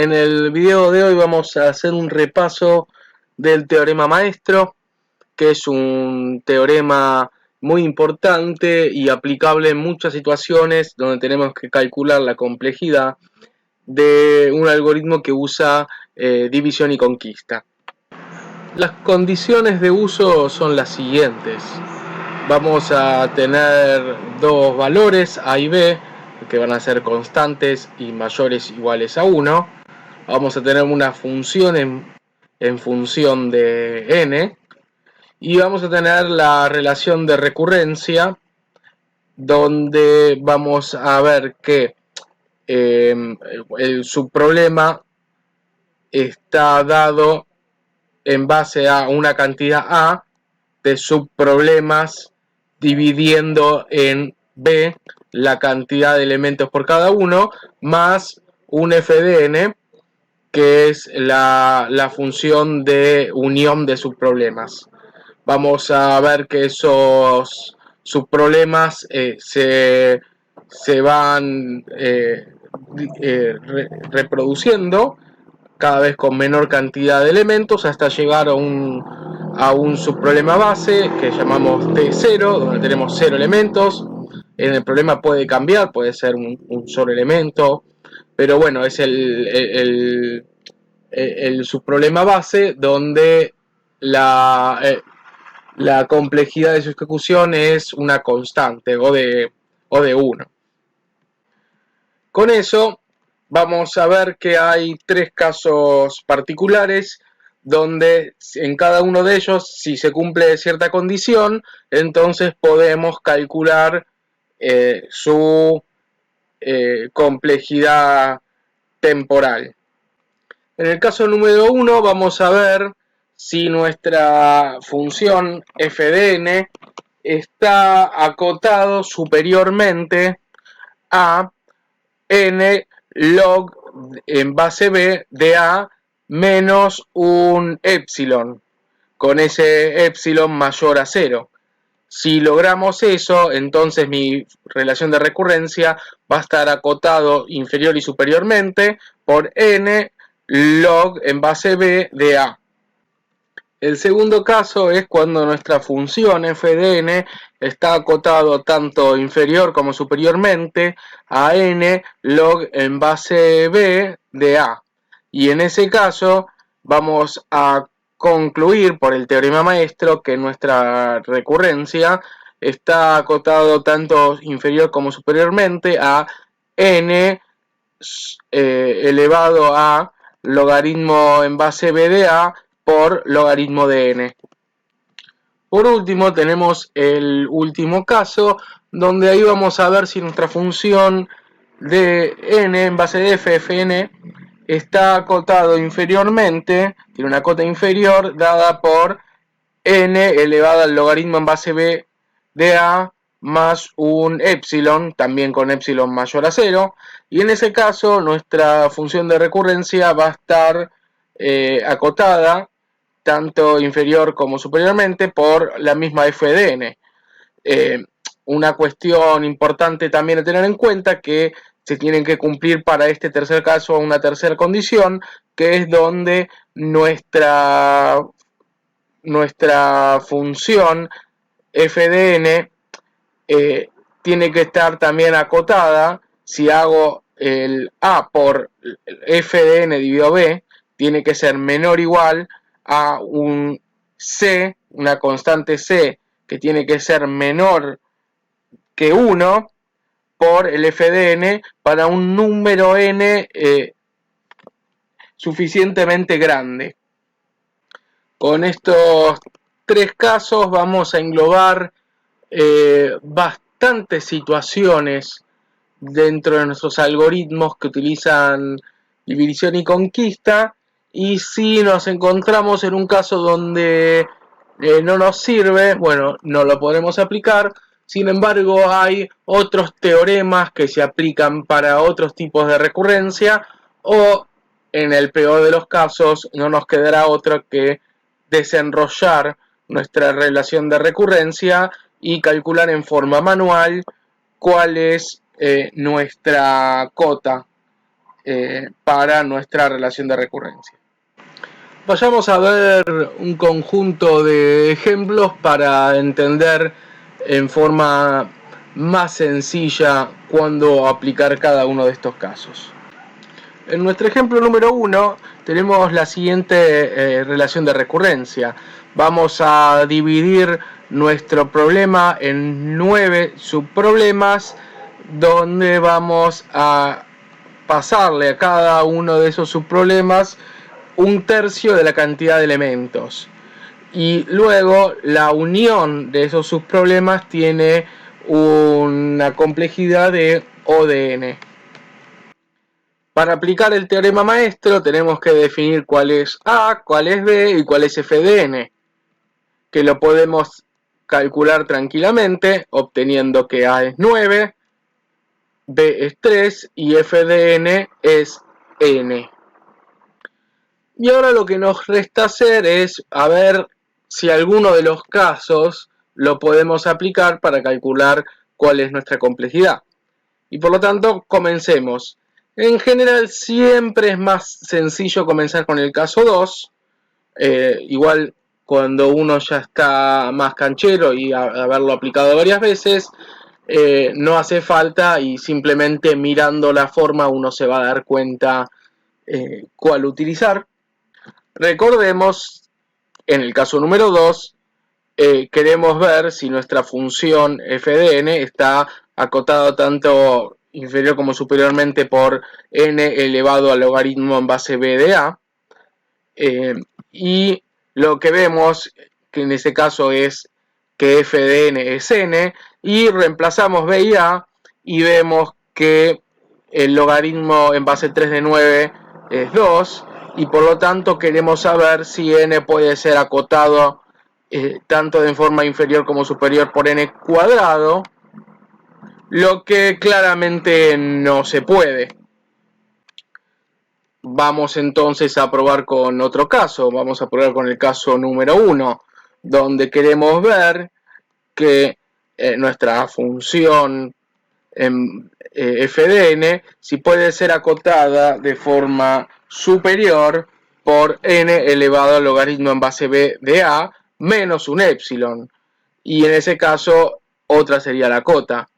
En el video de hoy vamos a hacer un repaso del teorema maestro, que es un teorema muy importante y aplicable en muchas situaciones donde tenemos que calcular la complejidad de un algoritmo que usa división y conquista. Las condiciones de uso son las siguientes. Vamos a tener dos valores A y B que van a ser constantes y mayores o iguales a 1. Vamos a tener una función en función de n y vamos a tener la relación de recurrencia, donde vamos a ver que el subproblema está dado en base a una cantidad A de subproblemas dividiendo en B la cantidad de elementos por cada uno, más un f de n, que es la función de unión de subproblemas. Vamos a ver que esos subproblemas se van reproduciendo cada vez con menor cantidad de elementos hasta llegar a un subproblema base que llamamos T0, donde tenemos 0 elementos. En el problema puede cambiar, puede ser un solo elemento, pero bueno, es el subproblema base donde la complejidad de su ejecución es una constante o de 1. Con eso vamos a ver que hay tres casos particulares donde en cada uno de ellos, si se cumple cierta condición, entonces podemos calcular su complejidad temporal. En el caso número 1 vamos a ver si nuestra función f de n está acotado superiormente a n log en base b de a menos un epsilon, con ese epsilon mayor a 0. Si logramos eso, entonces mi relación de recurrencia va a estar acotado inferior y superiormente por n log en base b de a. El segundo caso es cuando nuestra función f de n está acotado tanto inferior como superiormente a n log en base b de a. Y en ese caso vamos a concluir por el teorema maestro que nuestra recurrencia está acotado tanto inferior como superiormente a n elevado a logaritmo en base b de a por logaritmo de n. Por último tenemos el último caso, donde ahí vamos a ver si nuestra función de n en base de f, fn, está acotado inferiormente, tiene una cota inferior dada por n elevado al logaritmo en base b de a más un epsilon, también con epsilon mayor a 0, y en ese caso nuestra función de recurrencia va a estar acotada tanto inferior como superiormente por la misma f de n. Una cuestión importante también a tener en cuenta que se tienen que cumplir para este tercer caso una tercera condición, que es donde nuestra función f de n tiene que estar también acotada. Si hago el a por f de n dividido b, tiene que ser menor o igual a un c, una constante c, que tiene que ser menor que 1 por el f de n para un número n suficientemente grande. Con estos tres casos vamos a englobar bastantes situaciones dentro de nuestros algoritmos que utilizan división y conquista, y si nos encontramos en un caso donde no nos sirve, bueno, no lo podremos aplicar. Sin embargo, hay otros teoremas que se aplican para otros tipos de recurrencia, o en el peor de los casos no nos quedará otro que desenrollar nuestra relación de recurrencia y calcular en forma manual cuál es nuestra cota para nuestra relación de recurrencia. Vayamos a ver un conjunto de ejemplos para entender en forma más sencilla cuándo aplicar cada uno de estos casos. En nuestro ejemplo número 1 tenemos la siguiente relación de recurrencia. Vamos a dividir nuestro problema en 9 subproblemas, donde vamos a pasarle a cada uno de esos subproblemas un tercio de la cantidad de elementos. Y luego la unión de esos subproblemas tiene una complejidad de O de n. Para aplicar el teorema maestro tenemos que definir cuál es A, cuál es B y cuál es f de n, que lo podemos calcular tranquilamente obteniendo que A es 9, B es 3 y f de n es n. Y ahora lo que nos resta hacer es a ver si alguno de los casos lo podemos aplicar para calcular cuál es nuestra complejidad. Y por lo tanto, comencemos. En general siempre es más sencillo comenzar con el caso 2. Igual cuando uno ya está más canchero y haberlo aplicado varias veces, no hace falta y simplemente mirando la forma uno se va a dar cuenta cuál utilizar. Recordemos, en el caso número 2, queremos ver si nuestra función f de n está acotada tanto inferior como superiormente por n elevado al logaritmo en base b de a. Y lo que vemos, que en ese caso es que f de n es n, y reemplazamos b y a, y vemos que el logaritmo en base 3 de 9 es 2, y por lo tanto queremos saber si n puede ser acotado tanto de forma inferior como superior por n cuadrado, lo que claramente no se puede. Vamos entonces a probar con otro caso. Vamos a probar con el caso número 1, donde queremos ver que nuestra función f de n si puede ser acotada de forma superior por n elevado al logaritmo en base b de a menos un épsilon, y en ese caso otra sería la cota.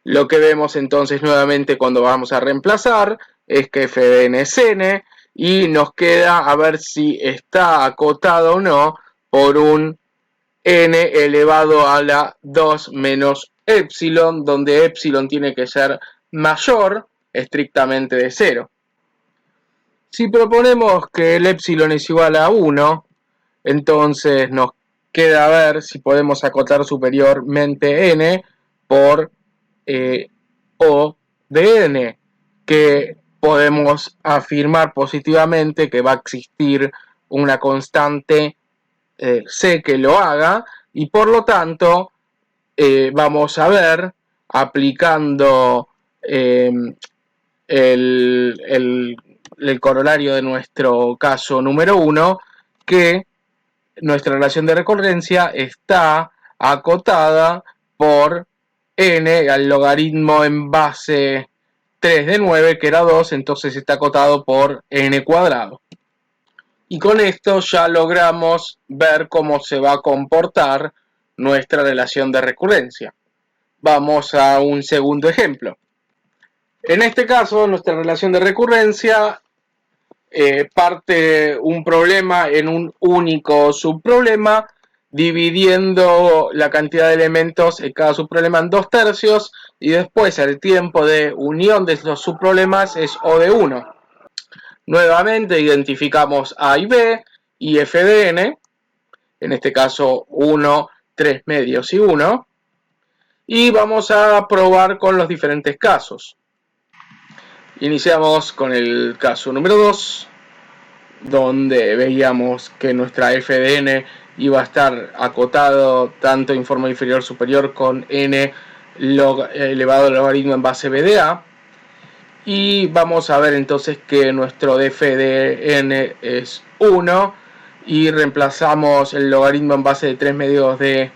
Lo que vemos entonces nuevamente cuando vamos a reemplazar es que f de n es n, y nos queda a ver si está acotado o no por un n elevado a la 2 menos épsilon, donde épsilon tiene que ser mayor estrictamente de 0. Si proponemos que el épsilon es igual a 1, entonces nos queda ver si podemos acotar superiormente n por O de n, que podemos afirmar positivamente que va a existir una constante C que lo haga, y por lo tanto vamos a ver, aplicando el corolario de nuestro caso número 1, que nuestra relación de recurrencia está acotada por n al logaritmo en base 3 de 9, que era 2, entonces está acotado por n cuadrado. Y con esto ya logramos ver cómo se va a comportar nuestra relación de recurrencia. Vamos a un segundo ejemplo. En este caso, nuestra relación de recurrencia parte un problema en un único subproblema, dividiendo la cantidad de elementos en cada subproblema en 2 tercios, y después el tiempo de unión de los subproblemas es O de 1. Nuevamente identificamos A y B y f de n, en este caso 1, 3 medios y 1, y vamos a probar con los diferentes casos. Iniciamos con el caso número 2, donde veíamos que nuestra f de n iba a estar acotado tanto en forma inferior superior con n elevado al logaritmo en base b de a, y vamos a ver entonces que nuestro df de n es 1, y reemplazamos el logaritmo en base de 3 medios de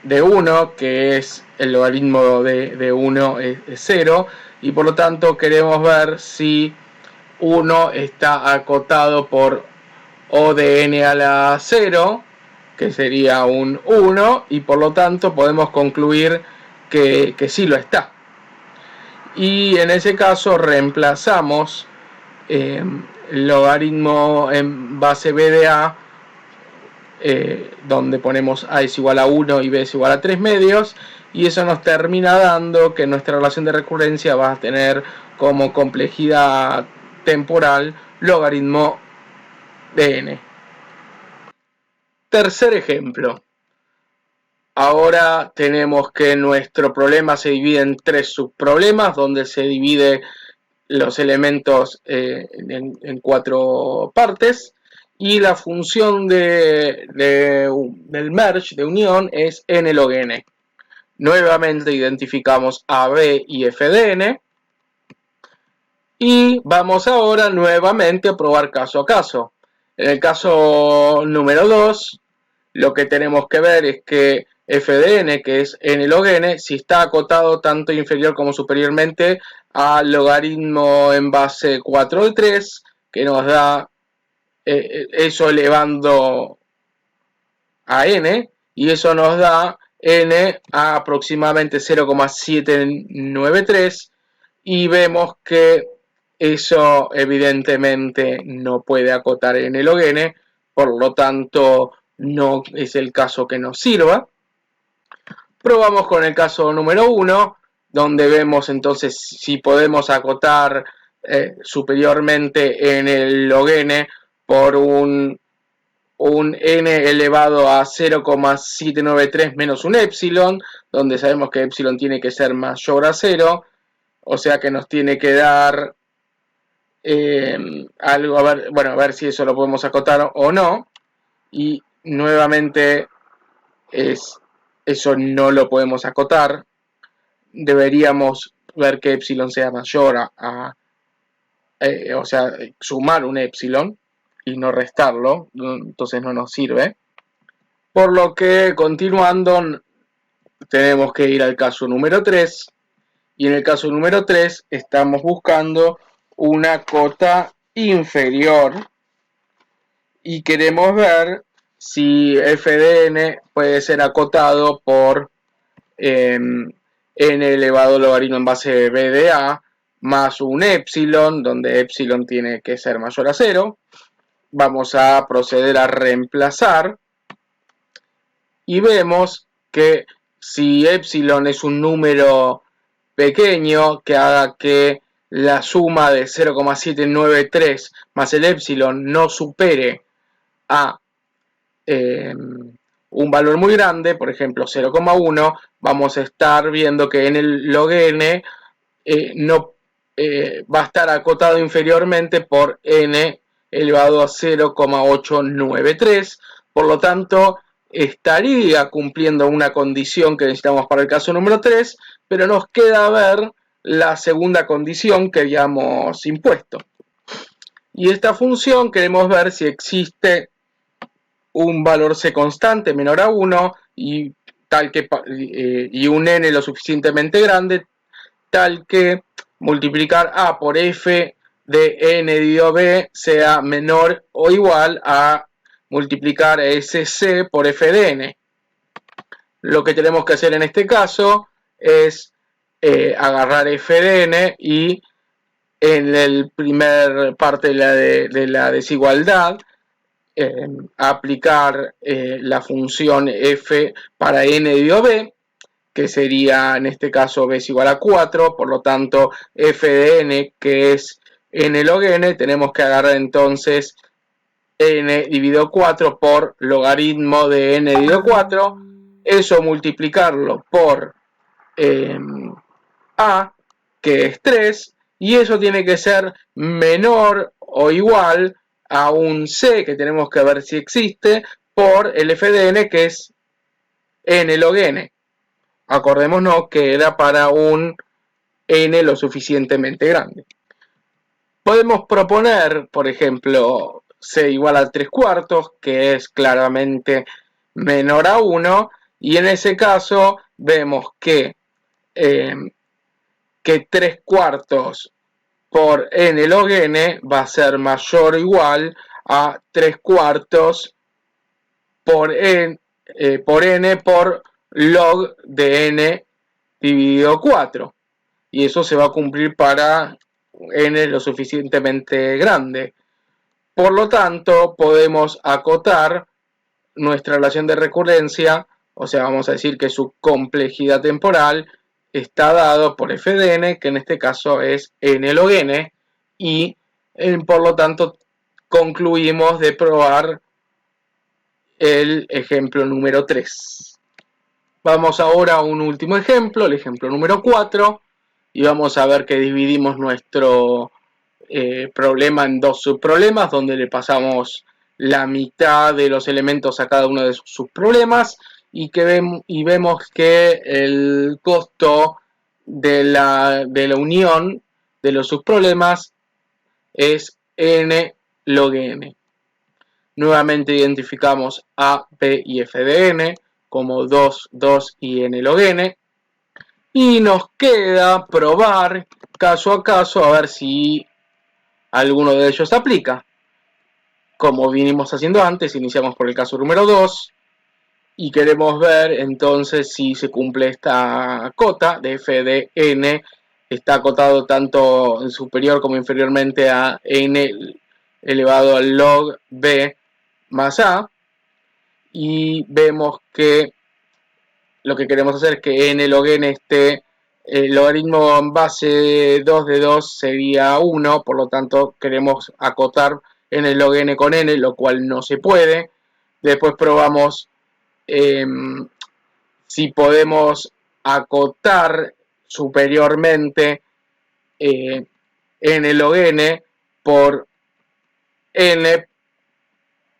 1, que es el logaritmo de 1 es 0, y por lo tanto queremos ver si 1 está acotado por O de n a la 0, que sería un 1, y por lo tanto podemos concluir que sí lo está. Y en ese caso reemplazamos el logaritmo en base b de a, donde ponemos a es igual a 1 y b es igual a 3 medios, y eso nos termina dando que nuestra relación de recurrencia va a tener como complejidad temporal logaritmo de n. Tercer ejemplo. Ahora tenemos que nuestro problema se divide en 3 subproblemas, donde se divide los elementos en 4 partes, y la función del merge, de unión, es n log n. Nuevamente identificamos a, b y f de n, y vamos ahora nuevamente a probar caso a caso. En el caso número 2, lo que tenemos que ver es que f de n, que es n log n, si está acotado tanto inferior como superiormente al logaritmo en base 4 de 3, que nos da eso elevando a n, y eso nos da n a aproximadamente 0,793, y vemos que eso evidentemente no puede acotar n log n, por lo tanto no es el caso que nos sirva. Probamos con el caso número 1, donde vemos entonces si podemos acotar superiormente en el log n por un n elevado a 0,793 menos un epsilon, donde sabemos que epsilon tiene que ser mayor a 0, o sea que nos tiene que dar algo, a ver si eso lo podemos acotar o no, y nuevamente eso no lo podemos acotar. Deberíamos ver que epsilon sea mayor o sea, sumar un epsilon y no restarlo, entonces no nos sirve. Por lo que, continuando, tenemos que ir al caso número 3, y en el caso número 3 estamos buscando una cota inferior y queremos ver si f de n puede ser acotado por n elevado logaritmo en base b de a más un epsilon, donde epsilon tiene que ser mayor a 0. Vamos a proceder a reemplazar y vemos que si epsilon es un número pequeño que haga que la suma de 0,793 más el epsilon no supere a un valor muy grande, por ejemplo 0,1, vamos a estar viendo que en el log n no va a estar acotado inferiormente por n elevado a 0,893, por lo tanto estaría cumpliendo una condición que necesitamos para el caso número 3, pero nos queda ver la segunda condición que habíamos impuesto. Y esta función queremos ver si existe un valor c constante menor a 1 y un n lo suficientemente grande, tal que multiplicar a por f de n dividido b sea menor o igual a multiplicar ese c por f de n. Lo que tenemos que hacer en este caso es agarrar f de n y en el primer parte de la desigualdad aplicar la función f para n dividido b, que sería en este caso b es igual a 4, por lo tanto f de n, que es n log n, tenemos que agarrar entonces n dividido 4 por logaritmo de n dividido 4, eso multiplicarlo por a, que es 3, y eso tiene que ser menor o igual a un c, que tenemos que ver si existe, por el f de n, que es n log n. Acordémonos que era para un n lo suficientemente grande. Podemos proponer, por ejemplo, c igual a 3/4, que es claramente menor a 1, y en ese caso vemos que que 3/4 por n log n va a ser mayor o igual a 3/4 por n por log de n dividido 4. Y eso se va a cumplir para n lo suficientemente grande. Por lo tanto, podemos acotar nuestra relación de recurrencia, o sea, vamos a decir que su complejidad temporal está dado por f de n, que en este caso es n log n, y por lo tanto concluimos de probar el ejemplo número 3. Vamos ahora a un último ejemplo, el ejemplo número 4, y vamos a ver que dividimos nuestro problema en dos subproblemas, donde le pasamos la mitad de los elementos a cada uno de sus subproblemas, y vemos que el costo de la unión de los subproblemas es n log n. Nuevamente identificamos a, b y f de n como 2, 2 y n log n. Y nos queda probar caso a caso a ver si alguno de ellos aplica. Como vinimos haciendo antes, iniciamos por el caso número 2 y queremos ver entonces si se cumple esta cota de f de n. Está acotado tanto superior como inferiormente a n elevado al log b más a, y vemos que lo que queremos hacer es que n log n esté, el logaritmo en base 2 de 2 sería 1, por lo tanto queremos acotar n log n con n, lo cual no se puede. Después probamos si podemos acotar superiormente n log n por n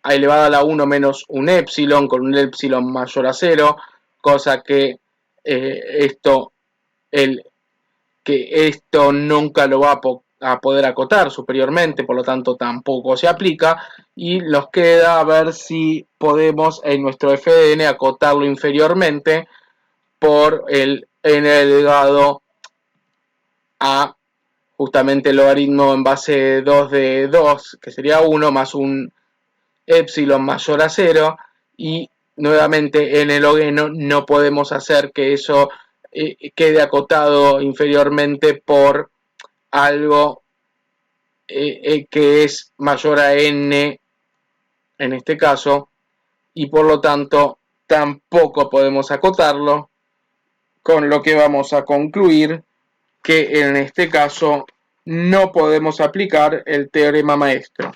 elevado a la 1 menos un epsilon, con un epsilon mayor a 0, cosa que esto nunca lo va a poder acotar superiormente, por lo tanto tampoco se aplica, y nos queda a ver si podemos en nuestro fdn acotarlo inferiormente por el n elevado a justamente el logaritmo en base 2 de 2, que sería 1, más un epsilon mayor a 0, y nuevamente en el log n no podemos hacer que eso quede acotado inferiormente por algo que es mayor a n en este caso, y por lo tanto tampoco podemos acotarlo, con lo que vamos a concluir que en este caso no podemos aplicar el teorema maestro.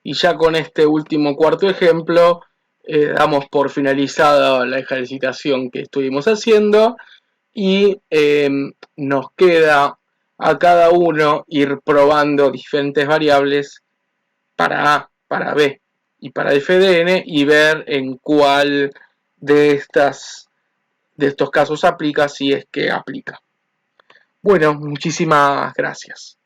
Y ya con este último cuarto ejemplo damos por finalizada la ejercitación que estuvimos haciendo, y nos queda a cada uno ir probando diferentes variables para A, para B y para f de n, y ver en cuál de estos casos aplica, si es que aplica. Bueno, muchísimas gracias.